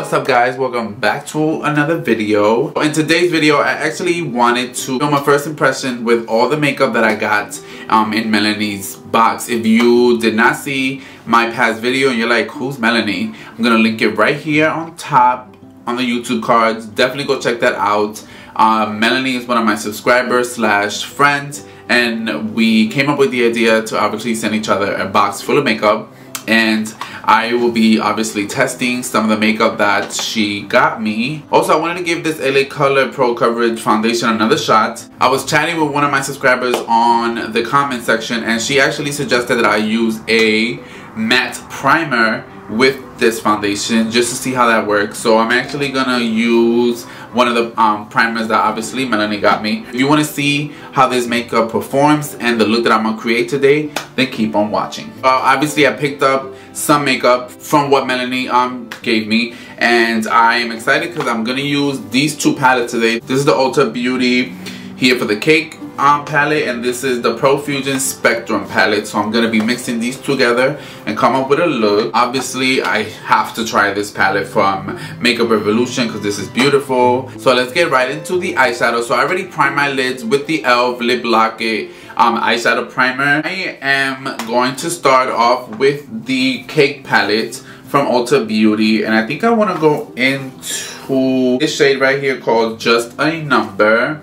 What's up guys, welcome back to another video. In today's video I actually wanted to film my first impression with all the makeup that I got in Melanie's box. If you did not see my past video and you're like, who's Melanie? I'm gonna link it right here on top on the YouTube cards. Definitely go check that out. Melanie is one of my subscribers slash friends, and we came up with the idea to obviously send each other a box full of makeup. And I will be obviously testing some of the makeup that she got me. Also, I wanted to give this LA Color Pro Coverage Foundation another shot. I was chatting with one of my subscribers on the comment section, and she actually suggested that I use a matte primer with this foundation just to see how that works. So I'm actually gonna use one of the primers that obviously Melanie got me. If you want to see how this makeup performs and the look that I'm gonna create today, then keep on watching. Obviously I picked up some makeup from what Melanie gave me, and I am excited because I'm gonna use these two palettes today. This is the Ulta Beauty here for the cake palette, and this is the Profusion Spectrum palette. So I'm gonna be mixing these together and come up with a look. Obviously I have to try this palette from Makeup Revolution because this is beautiful. So let's get right into the eyeshadow. So I already primed my lids with the e.l.f. Lip Locket eyeshadow primer. I am going to start off with the cake palette from Ulta Beauty, and I think I want to go into this shade right here called Just a Number.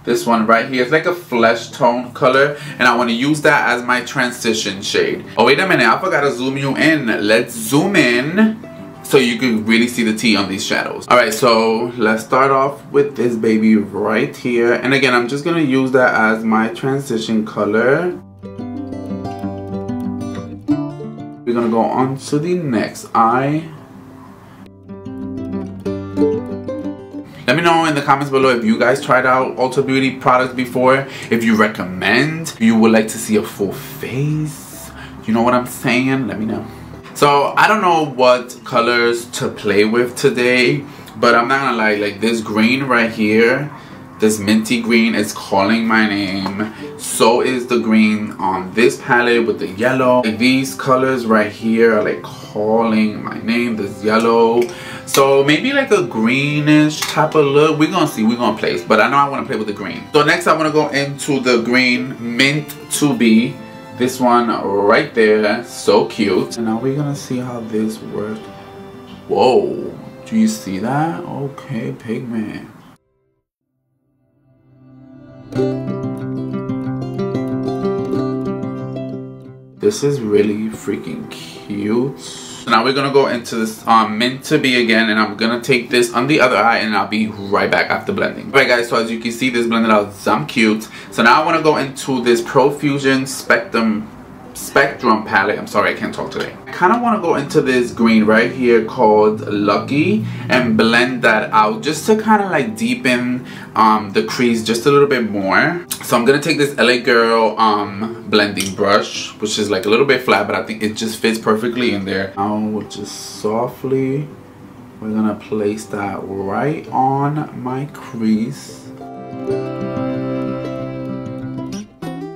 This one right here is like a flesh tone color, and I want to use that as my transition shade. Oh wait a minute, I forgot to zoom you in. Let's zoom in so you can really see the tea on these shadows. Alright, so let's start off with this baby right here, and again I'm just going to use that as my transition color. We're going to go on to the next eye. Let me know in the comments below if you guys tried out Ulta Beauty products before, if you recommend, if you would like to see a full face. You know what I'm saying? Let me know. So I don't know what colors to play with today, but I'm not gonna lie, like this green right here, this minty green is calling my name. So is the green on this palette with the yellow. Like these colors right here are like calling my name, this yellow. So maybe like a greenish type of look. We're gonna see, we're gonna place, but I know I wanna play with the green. So next I wanna go into the green Mint to Be. This one right there, so cute. And now we're gonna see how this works. Whoa, do you see that? Okay, pigment. This is really freaking cute. So now we're gonna go into this Mint to Be again, and I'm gonna take this on the other eye, and I'll be right back after blending. Alright guys, so as you can see, this blended out some cute. So now I wanna go into this Profusion Spectrum palette. I'm sorry, I can't talk today. I kind of want to go into this green right here called Lucky and blend that out just to kind of like deepen the crease just a little bit more. So I'm gonna take this LA Girl blending brush, which is like a little bit flat, but I think it just fits perfectly in there. Now just softly we're gonna place that right on my crease.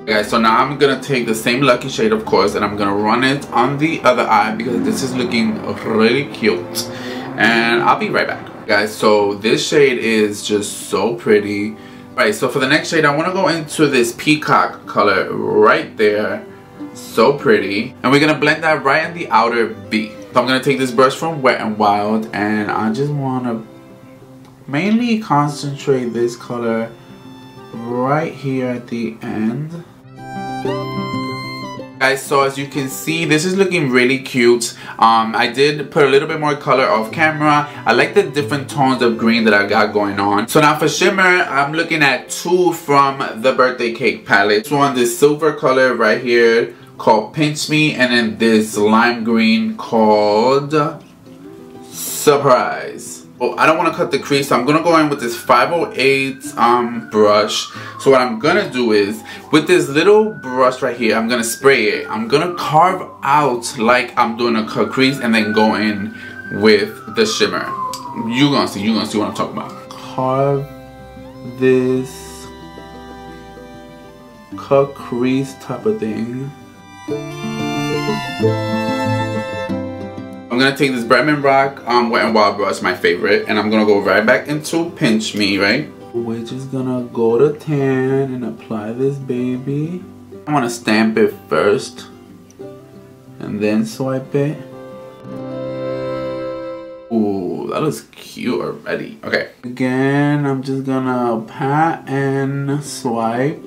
Guys, so now I'm gonna take the same Lucky shade, of course, and I'm gonna run it on the other eye because this is looking really cute, and I'll be right back. Guys, so this shade is just so pretty. Alright, so for the next shade I want to go into this Peacock color right there. So pretty, and we're gonna blend that right in the outer B. So I'm gonna take this brush from Wet n Wild, and I just want to mainly concentrate this color right here at the end. Guys, so as you can see, this is looking really cute. I did put a little bit more color off camera. I like the different tones of green that I got going on. So now for shimmer, I'm looking at two from the Birthday Cake palette. This one, this silver color right here called Pinch Me, and then this lime green called Surprise. Oh, I don't want to cut the crease, so I'm going to go in with this 508 brush. So what I'm going to do is, with this little brush right here, I'm going to spray it. I'm going to carve out like I'm doing a cut crease, and then go in with the shimmer. You're going to see what I'm talking about. Carve this cut crease type of thing. I'm gonna take this Bretman Rock Wet n Wild brush, my favorite, and I'm gonna go right back into Pinch Me, right? We're just gonna go to tan and apply this baby. I wanna stamp it first and then swipe it. Ooh, that looks cute already. Okay. Again, I'm just gonna pat and swipe.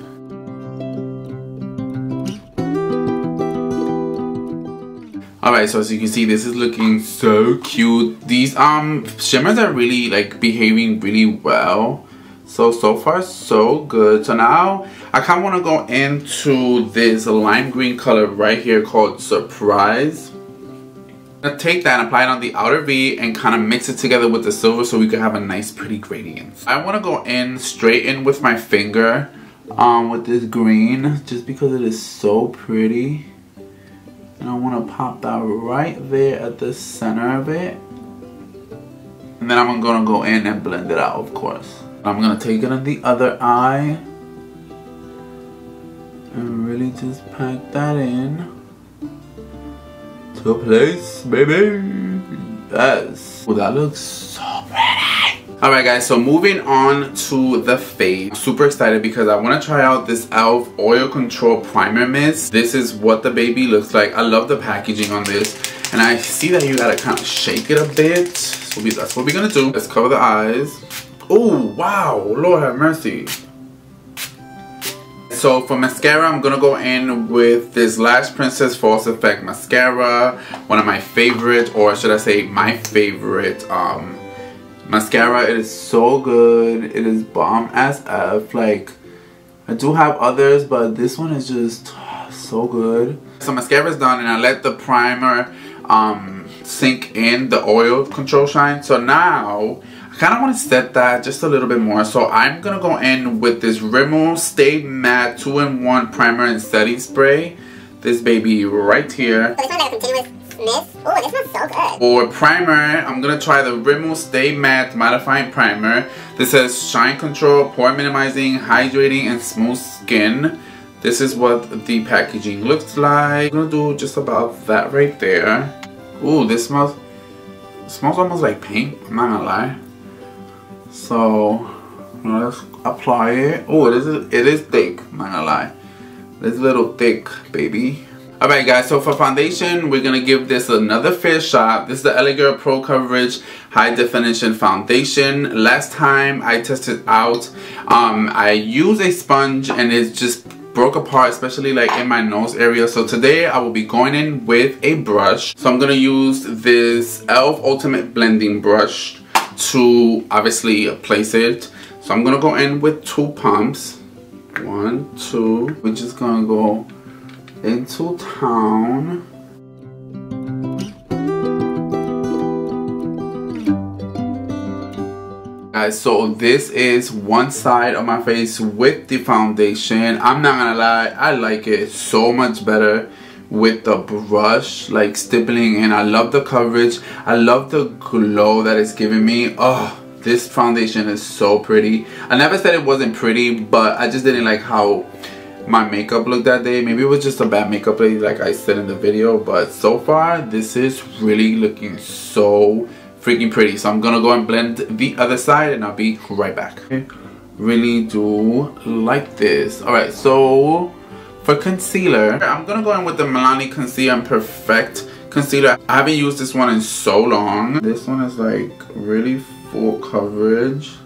Alright, so as you can see, this is looking so cute. These shimmers are really like behaving really well. So far so good. So now I kind of want to go into this lime green color right here called Surprise. I'm going to take that and apply it on the outer V and kind of mix it together with the silver so we can have a nice pretty gradient. I want to go in straight in with my finger with this green just because it is so pretty. And I want to pop that right there at the center of it. And then I'm going to go in and blend it out, of course. I'm going to take it on the other eye. And really just pack that in. To place, baby. Yes. Oh, that looks so pretty. Alright guys, so moving on to the face. I'm super excited because I want to try out this e.l.f. Oil Control Primer Mist. This is what the baby looks like. I love the packaging on this. And I see that you gotta kind of shake it a bit. So that's what we're gonna do. Let's cover the eyes. Oh, wow. Lord have mercy. So for mascara, I'm gonna go in with this Lash Princess False Effect Mascara. One of my favorite, or should I say my favorite, mascara. It is so good. It is bomb as F. Like, I do have others, but this one is just so good. So mascara is done and I let the primer sink in the oil control shine. So now I kind of want to set that just a little bit more. So I'm going to go in with this Rimmel Stay Matte 2-in-1 Primer and Setting Spray. This baby right here. So this one like a continuous mist. Oh, this one's so good. For primer, I'm going to try the Rimmel Stay Matte Mattifying Primer. This says Shine Control, Pore Minimizing, Hydrating, and Smooth Skin. This is what the packaging looks like. I'm going to do just about that right there. Ooh, this smells almost like paint. I'm not going to lie. So, let's apply it. Oh, it is thick. I'm not going to lie. It's a little thick, baby. Alright guys, so for foundation, we're going to give this another fair shot. This is the LA Girl Pro Coverage High Definition Foundation. Last time I tested out, I used a sponge and it just broke apart, especially like in my nose area. So today I will be going in with a brush. So I'm going to use this e.l.f. Ultimate Blending Brush to obviously place it. So I'm going to go in with 2 pumps. 1, 2. We're just going to go into town. Guys, so this is one side of my face with the foundation. I'm not gonna lie, I like it so much better with the brush, like stippling in. I love the coverage. I love the glow that it's giving me. Oh, this foundation is so pretty. I never said it wasn't pretty, but I just didn't like how my makeup looked that day. Maybe it was just a bad makeup day like I said in the video, but so far this is really looking so freaking pretty. So I'm gonna go and blend the other side and I'll be right back. Okay. Really do like this. Alright, so for concealer, I'm gonna go in with the Milani Concealer and Perfect Concealer. I haven't used this one in so long. This one is like really full coverage.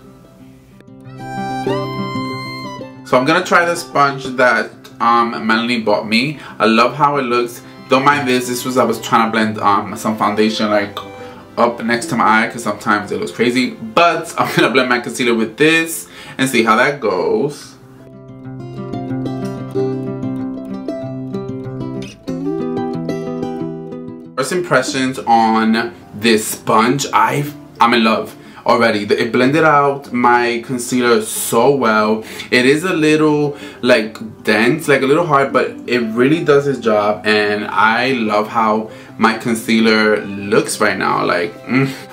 So I'm gonna try the sponge that Melanie bought me. I love how it looks. Don't mind this. This was I was trying to blend some foundation like up next to my eye because sometimes it looks crazy. But I'm gonna blend my concealer with this and see how that goes. First impressions on this sponge. I'm in love already. It blended out my concealer so well. It is a little like dense, like a little hard, but it really does its job, and I love how my concealer looks right now. Like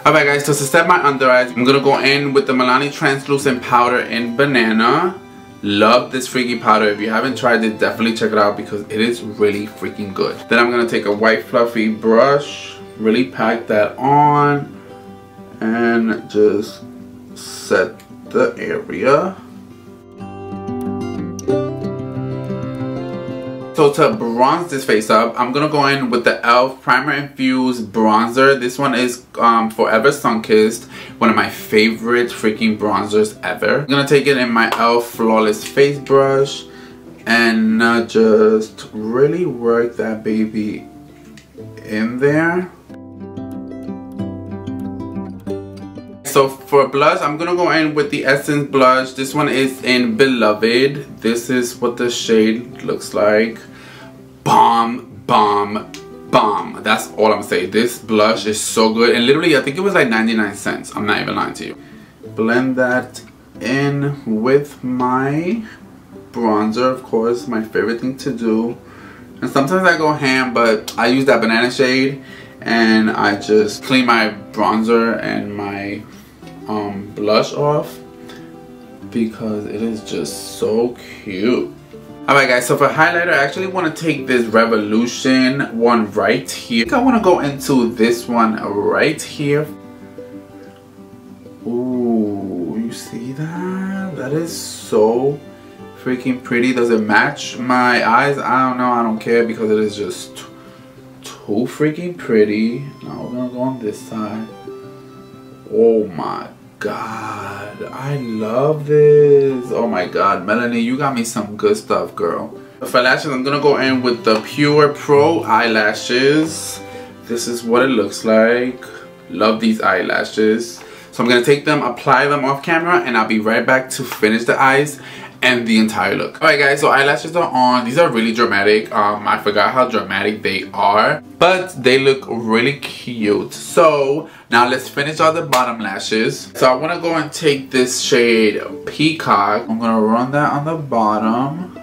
Alright guys, so to set my under eyes, I'm gonna go in with the Milani Translucent Powder in Banana. Love this freaking powder. If you haven't tried it, definitely check it out because it is really freaking good. Then I'm gonna take a white fluffy brush really pack that on and just set the area. So to bronze this face up, I'm gonna go in with the e.l.f. Primer Infused Bronzer. This one is Forever Sunkissed, one of my favorite freaking bronzers ever. I'm gonna take it in my e.l.f. Flawless Face Brush and just really work that baby in there. So for blush, I'm gonna go in with the Essence blush. This one is in Beloved. This is what the shade looks like. Bomb, bomb, bomb. That's all I'm saying. This blush is so good. And literally, I think it was like 99 cents. I'm not even lying to you. Blend that in with my bronzer, of course, my favorite thing to do. And sometimes I go ham, but I use that banana shade and I just clean my bronzer and my blush off because it is just so cute. Alright guys, so for highlighter, I actually want to take this Revolution one right here. I think I want to go into this one right here. Ooh, you see that? That is so freaking pretty. Does it match my eyes? I don't know, I don't care because it is just too freaking pretty. Now we're gonna go on this side. Oh my god, I love this. Oh my god, Melanie, you got me some good stuff, girl. For lashes, I'm gonna go in with the Pure Pro eyelashes. This is what it looks like. Love these eyelashes. So I'm gonna take them, apply them off camera, and I'll be right back to finish the eyes and the entire look. Alright guys, so eyelashes are on. These are really dramatic. I forgot how dramatic they are, but they look really cute. So now let's finish all the bottom lashes. So I want to go and take this shade Peacock. I'm gonna run that on the bottom.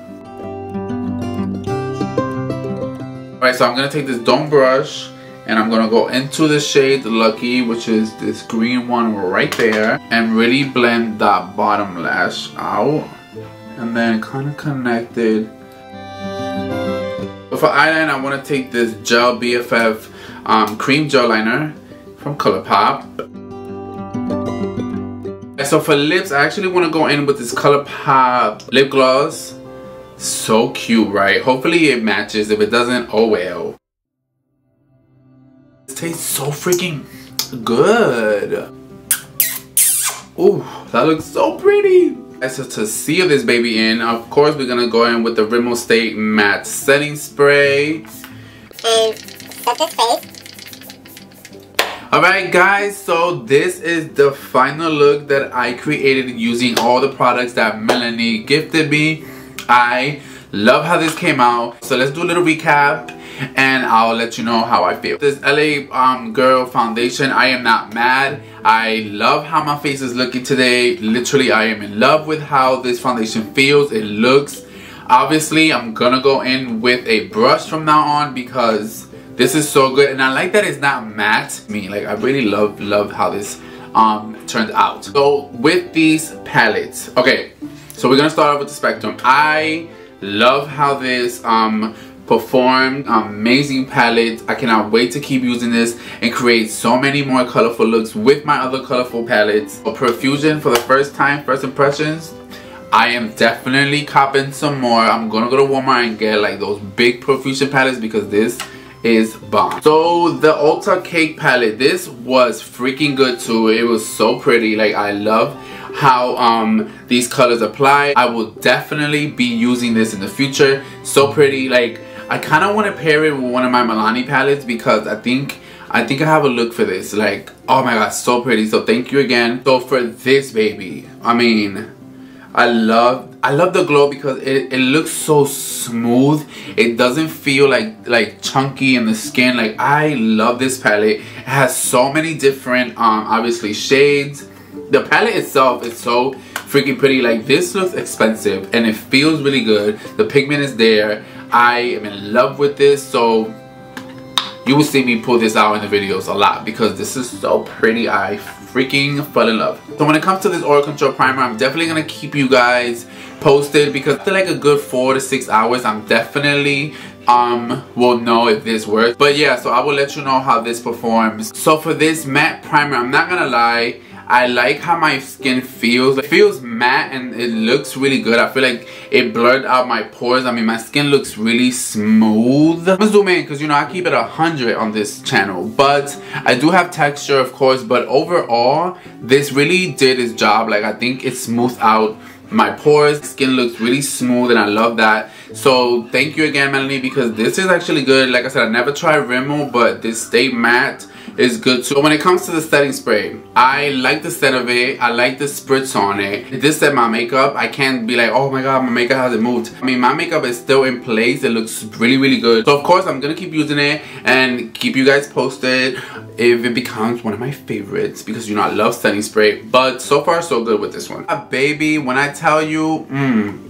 Alright, so I'm gonna take this Dome brush and I'm gonna go into the shade Lucky, which is this green one right there, and really blend that bottom lash out. And then kind of connected. So for eyeliner, I want to take this Gel BFF cream gel liner from ColourPop. So for lips, I actually want to go in with this ColourPop lip gloss. So cute, right? Hopefully it matches. If it doesn't, oh well. It tastes so freaking good. Ooh, that looks so pretty. So to seal this baby in, of course we're gonna go in with the Rimmel Stay Matte Setting Spray. And set this face. Alright guys, so this is the final look that I created using all the products that Melanie gifted me. I love how this came out. So let's do a little recap and I'll let you know how I feel. This LA Girl foundation, I am not mad. I love how my face is looking today. Literally, I am in love with how this foundation feels. It looks. Obviously, I'm gonna go in with a brush from now on because this is so good. And I like that it's not matte. I really love how this turned out. So with these palettes, okay, so we're gonna start off with the Spectrum. I love how this performed. Amazing palette. I cannot wait to keep using this and create so many more colorful looks with my other colorful palettes. For Profusion, for the first time, first impressions, I am definitely copping some more. I'm gonna go to Walmart and get like those big Profusion palettes because this is bomb. So the Ulta Cake palette, this was freaking good too. It was so pretty. Like, I love how these colors apply. I will definitely be using this in the future. So pretty. Like, I kind of want to pair it with one of my Milani palettes because I think I have a look for this. Like, oh my god, so pretty. So thank you again. So for this baby, I mean, I love the glow because it looks so smooth. It doesn't feel like chunky in the skin. Like, I love this palette. It has so many different obviously shades. The palette itself is so freaking pretty. Like, this looks expensive and it feels really good. The pigment is there. I am in love with this, so you will see me pull this out in the videos a lot because this is so pretty. I freaking fell in love. So when it comes to this oil control primer, I'm definitely gonna keep you guys posted because after like a good 4 to 6 hours, I'm definitely will know if this works. But yeah, so I will let you know how this performs. So for this matte primer, I'm not gonna lie, I like how my skin feels. It feels matte and it looks really good. I feel like it blurred out my pores. I mean, my skin looks really smooth. I'm gonna zoom in because, you know, I keep it 100 on this channel. But I do have texture, of course. But overall, this really did its job. Like, I think it smoothed out my pores. Skin looks really smooth and I love that. So thank you again, Melanie, because this is actually good. Like I said, I never tried Rimmel, but this Stay Matte is good too. When it comes to the setting spray, I like the scent of it. I like the spritz on it. This set my makeup. I can't be like, oh my god, my makeup hasn't moved. I mean, my makeup is still in place. It looks really, really good. So of course, I'm gonna keep using it and keep you guys posted if it becomes one of my favorites, because, you know, I love setting spray. But so far, so good with this one. Baby, when I tell you,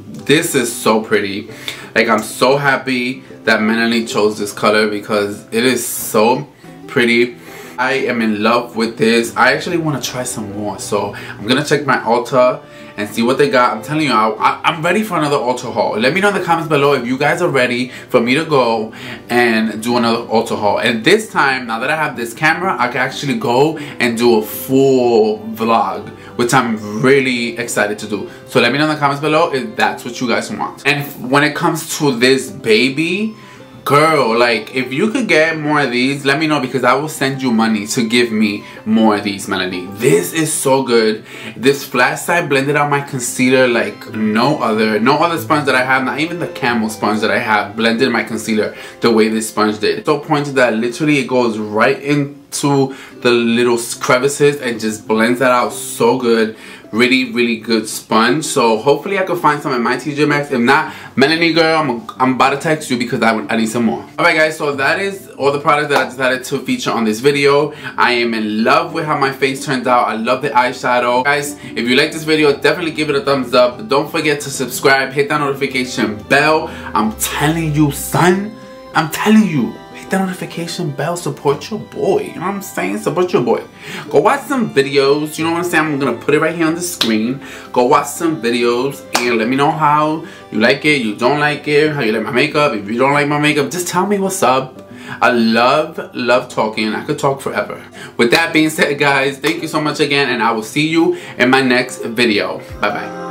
this is so pretty. Like, I'm so happy that Melanie chose this color because it is so pretty. I am in love with this. I actually want to try some more, so I'm gonna check my Ulta and see what they got. I'm telling you, I'm ready for another Ulta haul. Let me know in the comments below if you guys are ready for me to go and do another Ulta haul. And this time, now that I have this camera, I can actually go and do a full vlog, which I'm really excited to do. So let me know in the comments below if that's what you guys want. And when it comes to this baby, girl, like, if you could get more of these, let me know, because I will send you money to give me more of these, Melanie. This is so good. This flat side blended out my concealer like no other sponge that I have, not even the Camel sponge that I have, blended my concealer the way this sponge did. It's so pointed that literally it goes right into the little crevices and just blends that out so good. Really, really good sponge. So hopefully I can find some in my TJ Maxx. If not, Melanie girl, I'm about to text you because I need some more. Alright guys, so that is all the products that I decided to feature on this video. I am in love with how my face turns out. I love the eyeshadow. Guys, if you like this video, definitely give it a thumbs up. Don't forget to subscribe, hit that notification bell. I'm telling you, son, I'm telling you. The notification bell, support your boy. You know what I'm saying? Support your boy. Go watch some videos. You know what I'm saying? I'm gonna put it right here on the screen. Go watch some videos and let me know how you like it, you don't like it, how you like my makeup. If you don't like my makeup, just tell me what's up. I love talking. I could talk forever. With that being said, guys, thank you so much again, and I will see you in my next video. Bye bye.